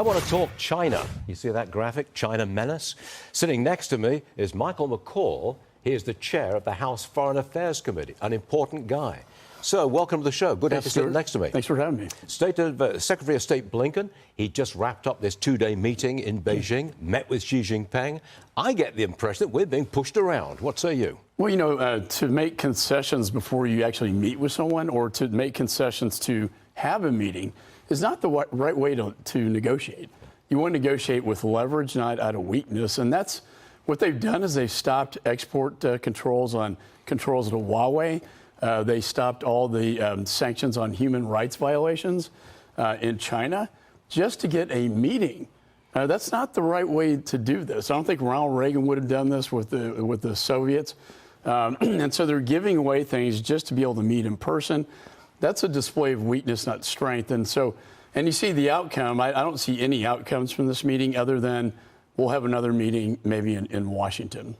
I want to talk China. You see that graphic, China Menace? Sitting next to me is McCaul. He is the chair of the House Foreign Affairs Committee, an important guy. So, welcome to the show. Good to have you sitting next to me. Thanks for having me. Secretary of State Blinken, he just wrapped up this two-day meeting in Beijing, met with Xi Jinping. I get the impression that we're being pushed around. What say you? Well, you know, to make concessions before you actually meet with someone or to make concessions to have a meeting is not the right way to negotiate. You want to negotiate with leverage, not out of weakness. And that's what they've done is they've stopped export controls to Huawei. They stopped all the sanctions on human rights violations in China just to get a meeting. That's not the right way to do this. I don't think Ronald Reagan would have done this with the Soviets. And so they're giving away things just to be able to meet in person. That's a display of weakness, not strength. And you see the outcome. I don't see any outcomes from this meeting other than we'll have another meeting maybe in Washington.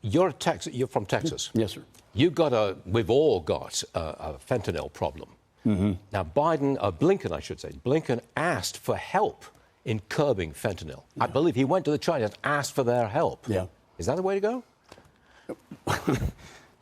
You're from Texas. Yes, sir. We've all got a fentanyl problem. Mm-hmm. Now, Blinken asked for help in curbing fentanyl. Yeah. I believe he went to the Chinese and asked for their help. Yeah. Is that the way to go?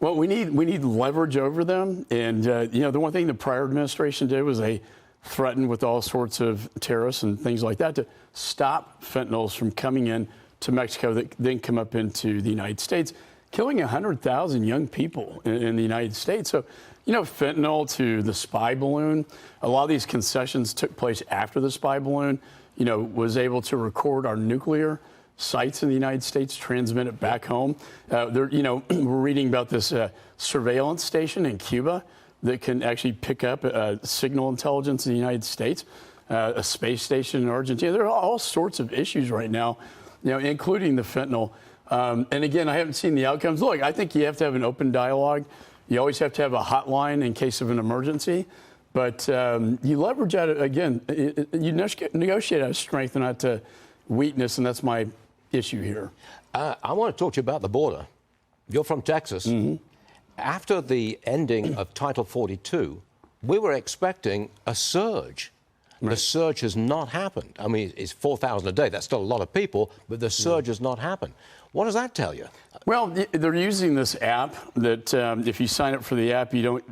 Well, we need leverage over them. And, you know, the one thing the prior administration did was they threatened with all sorts of tariffs and things like that to stop fentanyls from coming in to Mexico that then come up into the United States, killing 100,000 young people in the United States. So, you know, fentanyl to the spy balloon, a lot of these concessions took place after the spy balloon, you know, was able to record our nuclear sites in the United States, transmit it back home. You know, we're reading about this surveillance station in Cuba that can actually pick up signal intelligence in the United States, a space station in Argentina. There are all sorts of issues right now, you know, including the fentanyl. And again, I haven't seen the outcomes. Look, I think you have to have an open dialogue. You always have to have a hotline in case of an emergency. But you leverage out, again, you negotiate out of strength and not to weakness, and that's my issue here. I want to talk to you about the border. You're from Texas. Mm-hmm. After the ending of Title 42, we were expecting a surge. Right. The surge has not happened. I mean, it's 4,000 a day. That's still a lot of people, but the surge has not happened. What does that tell you? Well, they're using this app that if you sign up for the app, you're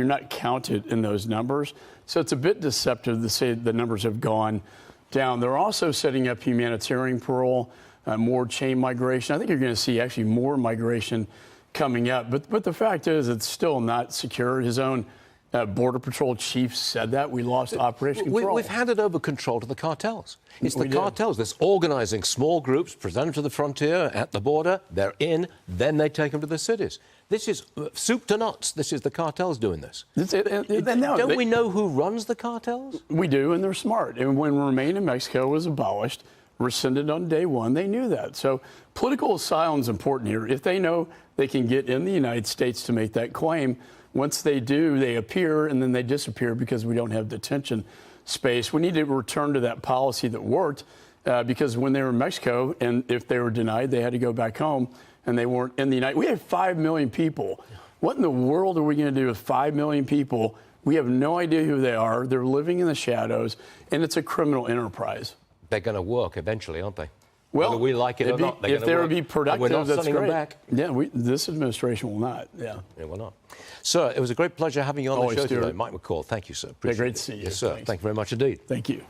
not counted in those numbers. So it's a bit deceptive to say the numbers have gone down. They're also setting up humanitarian parole, more chain migration. I think you're going to see actually more migration coming up. But the fact is, it's still not secure. His own Border Patrol chief said that. We lost operation control. We've handed over control to the cartels. It's the cartels that's organizing small groups, present them to the frontier, at the border, they're in, then they take them to the cities. This is soup to nuts. This is the cartels doing this. Don't we know who runs the cartels? We do, and they're smart. And when Remain in Mexico was abolished, rescinded on day one, they knew that. So political asylum is important here. If they know they can get in the United States to make that claim, once they do, they appear and then they disappear because we don't have detention space. We need to return to that policy that worked because when they were in Mexico and if they were denied, they had to go back home and they weren't in the United. We have 5 million people. What in the world are we going to do with 5 million people? We have no idea who they are. They're living in the shadows, and it's a criminal enterprise. They're going to work eventually, aren't they? Well, whether we like it or not, if they would be productive, that's great. Them back. Yeah, this administration will not. Yeah, it will not. Sir, it was a great pleasure having you on the show today. Mike McCaul, thank you, sir. Great to see you. Yes, sir. Thank you very much indeed. Thank you.